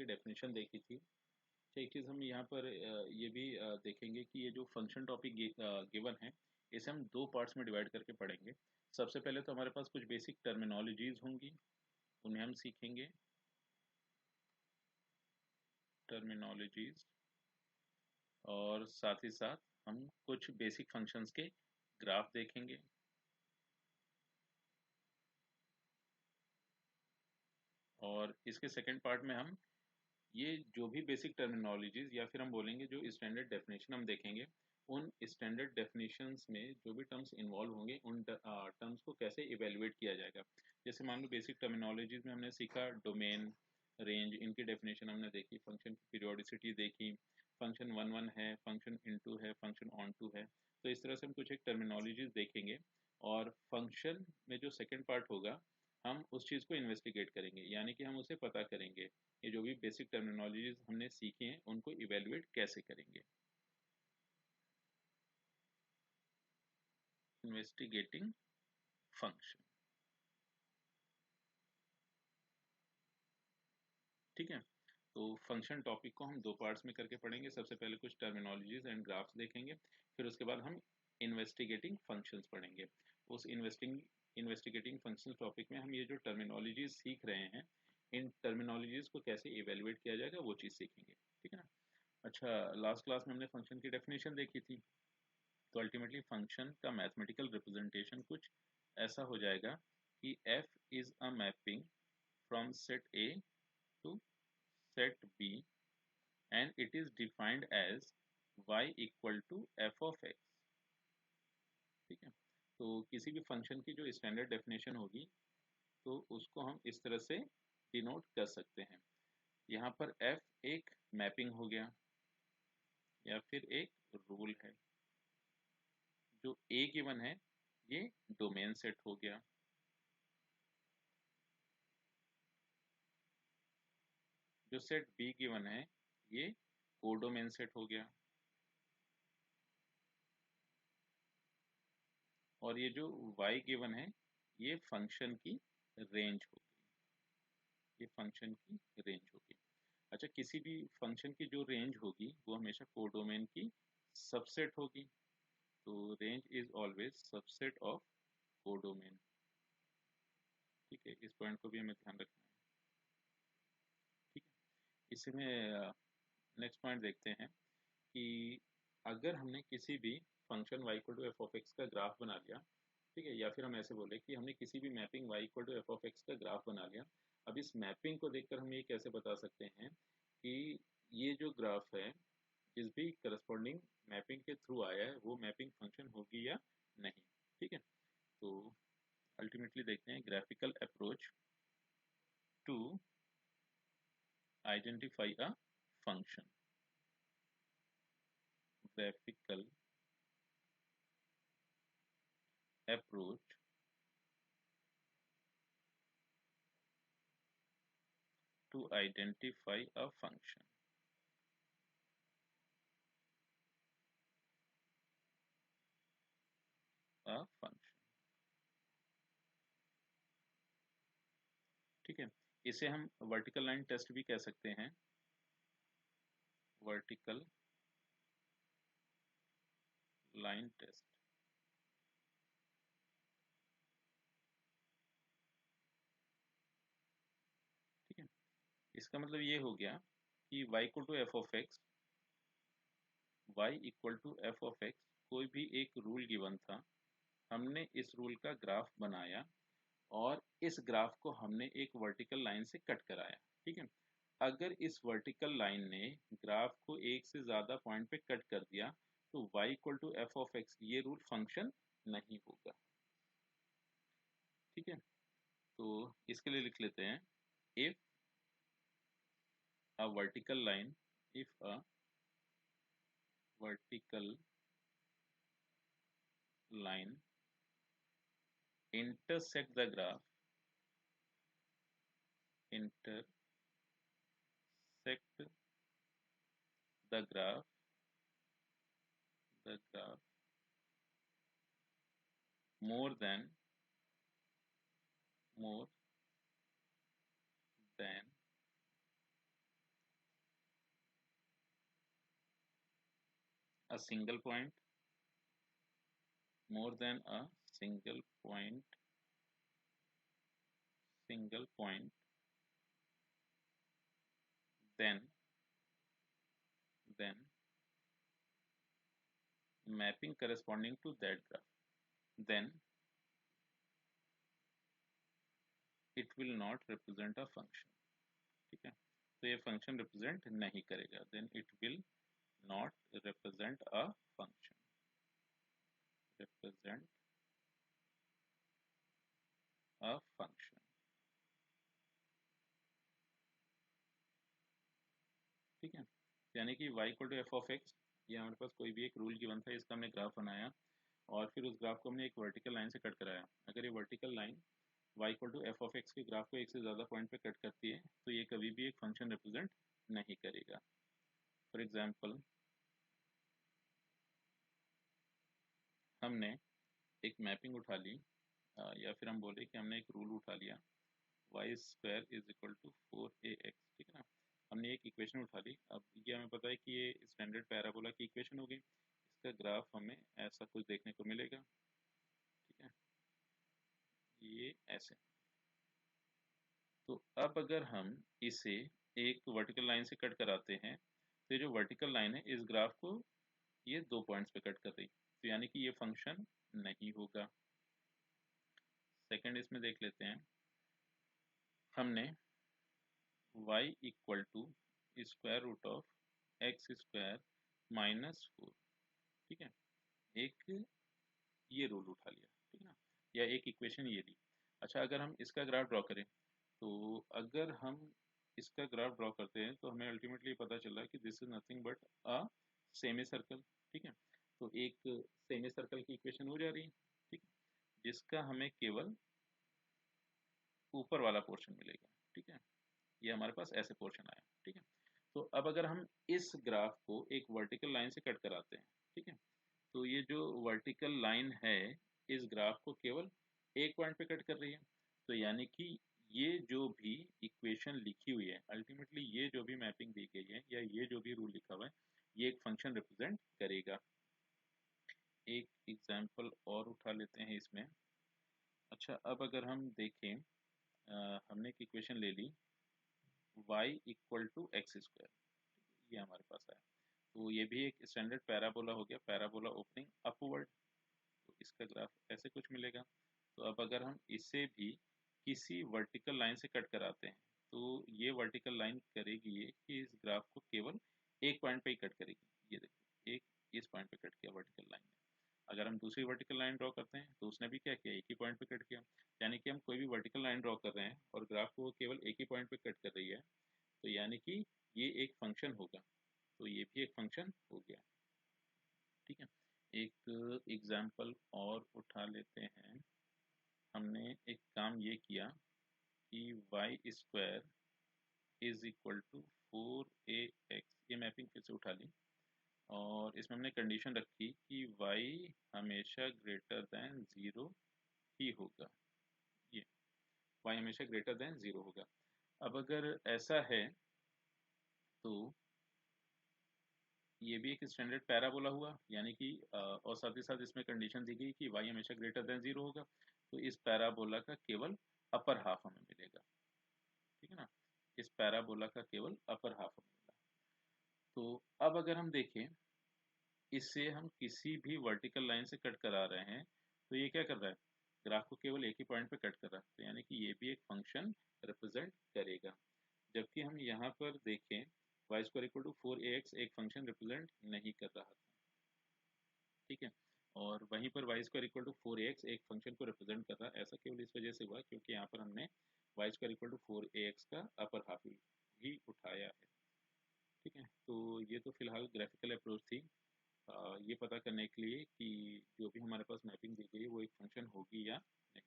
की डेफिनेशन देखी थी। तो एक चीज़ हम यहाँ पर ये भी देखेंगे कि ये जो फंक्शन टॉपिक गिवन है, इसे हम दो पार्ट्स में डिवाइड करके पढ़ेंगे। सबसे पहले तो हमारे पास कुछ बेसिक टर्मिनोलॉजीज होंगी, उन्हें हम सीखेंगे। टर्मिनोलॉजीज, और साथ ही साथ हम कुछ बेसिक फंक्शंस के ग्राफ देखेंगे। और इसके सेकंड पार्ट में हम ये जो भी बेसिक टर्मिनोलॉजीज या फिर हम बोलेंगे जो स्टैंडर्ड डेफिनेशन हम देखेंगे, उन स्टैंडर्ड डेफिनेशंस में जो भी टर्म्स इन्वॉल्व होंगे उन टर्म्स को कैसे इवेलुएट किया जाएगा। जैसे मान लो बेसिक टर्मिनोलॉजीज में हमने सीखा डोमेन, रेंज, इनकी डेफिनेशन हमने देखी, फंक्शन की पीरियोडिसिटी देखी, फंक्शन वन वन है, फंक्शन इनटू है, फंक्शन ऑन टू है। तो इस तरह से हम कुछ एक टर्मिनोलॉजीज देखेंगे। और फंक्शन में जो सेकेंड पार्ट होगा, हम उस चीज़ को इन्वेस्टिगेट करेंगे, यानी कि हम उसे पता करेंगे ये जो भी बेसिक टर्मिनोलॉजीज हमने सीखी हैं उनको इवेलुएट कैसे करेंगे। इन्वेस्टिगेटिंग फंक्शन, ठीक है। तो फंक्शन टॉपिक को हम दो पार्ट्स में करके पढ़ेंगे। सबसे पहले कुछ टर्मिनोलॉजीज एंड ग्राफ्स देखेंगे, फिर उसके बाद हम इन्वेस्टिगेटिंग फंक्शंस पढ़ेंगे। उस इन्वेस्टिगेटिंग फंक्शन टॉपिक में हम ये जो टर्मिनोलॉजीज सीख रहे हैं, इन टर्मिनोलॉजीज को कैसे इवेलुएट किया जाएगा वो चीज़ सीखेंगे, ठीक है ना। अच्छा, लास्ट क्लास में हमने फंक्शन की डेफिनेशन देखी थी। तो अल्टीमेटली फंक्शन का मैथमेटिकल रिप्रेजेंटेशन कुछ ऐसा हो जाएगा कि f is a mapping from set a to set b and it is defined as y equal to f of x, ठीक है। तो किसी भी फंक्शन की जो स्टैंडर्ड डेफिनेशन होगी, तो उसको हम इस तरह से डिनोट कर सकते हैं। यहाँ पर f एक मैपिंग हो गया या फिर एक रूल है। जो a गिवन है ये डोमेन सेट हो गया, जो सेट बी गिवन है ये कोडोमेन सेट हो गया, और ये जो y गिवन है ये फंक्शन की रेंज होगी, ये फंक्शन की रेंज होगी। अच्छा, किसी भी फंक्शन की जो रेंज होगी वो हमेशा कोडोमेन की सबसेट होगी। तो range is always subset of codomain, ठीक है। इस पॉइंट को भी हमें ध्यान रखना है, ठीक है। इसमें नेक्स्ट पॉइंट देखते हैं कि अगर हमने किसी भी function y equal to F of X का ग्राफ बना लिया, ठीक है, या फिर हम ऐसे बोले कि हमने किसी भी mapping y equal to F of X का ग्राफ बना लिया। अब इस मैपिंग को देखकर हम ये कैसे बता सकते हैं कि ये जो ग्राफ है जिस भी करस्पॉन्डिंग मैपिंग के थ्रू आया है वो मैपिंग फंक्शन होगी या नहीं, ठीक है। तो अल्टीमेटली देखते हैं graphical approach to identify a function. Graphical approach to identify a function, a function, ठीक है। इसे हम वर्टिकल लाइन टेस्ट भी कह सकते हैं, वर्टिकल लाइन टेस्ट, ठीक है। इसका मतलब ये हो गया कि y equal to F of X, Y equal to F of X कोई भी एक रूल गिवन था, हमने इस रूल का ग्राफ बनाया और इस ग्राफ को हमने एक वर्टिकल लाइन से कट कराया, ठीक है। अगर इस वर्टिकल लाइन ने ग्राफ को एक से ज़्यादा पॉइंट पे कट कर दिया तो y equal to F of X ये रूल फंक्शन नहीं होगा, ठीक है। तो इसके लिए लिख लेते हैं if a vertical line, if a vertical line intersect the graph, intersect the graph, the graph more than, more than a single point, more than a single point, then mapping corresponding to that graph, then it will not represent a function. ठीक है, तो ये function represent नहीं करेगा, then it will not represent a function, represent a function. ठीक है, यानी कि y equal to F of X, ये हमारे पास कोई भी एक रूल गिवन था, इसका हमने ग्राफ बनाया और फिर उस ग्राफ को हमने एक वर्टिकल लाइन से कट कराया। अगर ये vertical line y equal to F of X के ग्राफ को एक से ज़्यादा पॉइंट पे कट करती है तो ये कभी भी एक फंक्शन रिप्रेजेंट नहीं करेगा। फॉर एग्जांपल हमने एक मैपिंग उठा ली, या फिर हम बोले कि हमने एक रूल उठा लिया Y square is equal to 4ax, ठीक है ना। हमने एक इक्वेशन उठा ली, अब ये हमें पता है कि ये स्टैंडर्ड पैराबोला की इक्वेशन होगी, इसका ग्राफ हमें ऐसा कुछ देखने को मिलेगा, ठीक है, ये ऐसे। तो अब अगर हम इसे एक वर्टिकल लाइन से कट कराते हैं तो ये जो वर्टिकल लाइन है इस ग्राफ को ये 2 पॉइंट्स पे कट कर रही, तो यानी कि ये फंक्शन नहीं होगा। सेकंड इसमें देख लेते हैं, हमने y equal to square root of X square minus 4, ठीक है, एक ये रूल उठा लिया, ठीक है ना, या एक इक्वेशन ये ली। अच्छा, अगर हम इसका ग्राफ ड्रॉ करें तो अगर हम इसका ग्राफ ड्रॉ करते हैं तो हमें अल्टीमेटली पता चला कि this is nothing but a semi circle, ठीक है। तो एक सेमी सर्कल की इक्वेशन हो जा रही है, ठीक है, जिसका हमें केवल ऊपर वाला पोर्शन मिलेगा, ठीक है, ये हमारे पास ऐसे पोर्शन आया, ठीक है। तो अब अगर हम इस ग्राफ को एक वर्टिकल लाइन से कट कराते हैं, ठीक है, तो ये जो वर्टिकल लाइन है इस ग्राफ को केवल एक पॉइंट पे कट कर रही है, तो यानी कि ये जो भी इक्वेशन लिखी हुई है अल्टीमेटली ये जो भी मैपिंग दी गई है या ये जो भी रूल लिखा हुआ है ये एक फंक्शन रिप्रेजेंट करेगा। एक एग्जांपल और उठा लेते हैं इसमें। अच्छा, अब अगर हम देखें, हमने एक इक्वेशन ले ली y equal to X square, ये हमारे पास है, तो ये भी एक स्टैंडर्ड पैराबोला हो गया, पैराबोला ओपनिंग अपवर्ड, तो इसका ग्राफ ऐसे कुछ मिलेगा। तो अब अगर हम इसे भी किसी वर्टिकल लाइन से कट कराते हैं तो ये वर्टिकल लाइन करेगी ये कि इस ग्राफ को केवल एक पॉइंट पे ही कट करेगी, ये देखो एक इस पॉइंट पे कट किया वर्टिकल लाइन ने। अगर हम दूसरी वर्टिकल लाइन ड्रॉ करते हैं तो उसने भी क्या किया, एक ही पॉइंट पे कट किया, यानी कि हम कोई भी वर्टिकल लाइन ड्रॉ कर रहे हैं और ग्राफ को केवल एक ही पॉइंट पे कट कर रही है, तो यानी कि ये एक फंक्शन होगा, तो ये भी एक फंक्शन हो गया, ठीक है। एक एग्जाम्पल और उठा लेते हैं, हमने एक काम ये किया कि Y square is equal to 4ax, ये मैपिंग फिर से उठा ली और इसमें हमने कंडीशन रखी कि y हमेशा ग्रेटर देन 0 ही होगा, ये y हमेशा ग्रेटर देन 0 होगा। अब अगर ऐसा है तो ये भी एक स्टैंडर्ड पैराबोला हुआ, यानी कि और साथ ही साथ इसमें कंडीशन दी गई कि y हमेशा ग्रेटर देन 0 होगा, तो इस पैराबोला का केवल अपर हाफ हमें मिलेगा, ठीक है ना, इस पैराबोला का केवल अपर हाफ हमें मिला। तो अब अगर हम देखें इसे हम किसी भी वर्टिकल लाइन से कट करा रहे हैं तो ये क्या कर रहा है, ग्राफ को केवल एक ही पॉइंट पे कट कर रहा है, तो यानी कि ये भी एक फंक्शन रिप्रेजेंट करेगा। जबकि हम यहाँ पर देखें Y square equal to 4ax एक फंक्शन रिप्रेजेंट नहीं कर रहा था, ठीक है, और वहीं पर Y square equal to 4ax एक फंक्शन को रिप्रेजेंट कर रहा है, ऐसा केवल इस वजह से हुआ क्योंकि यहाँ पर हमने Y square equal to 4ax का अपर हाफ ही उठाया है, ठीक है। तो ये तो फिलहाल ग्राफिकल अप्रोच थी, ये पता करने के लिए कि जो भी हमारे पास मैपिंग दी गई है वो एक फंक्शन होगी या नहीं।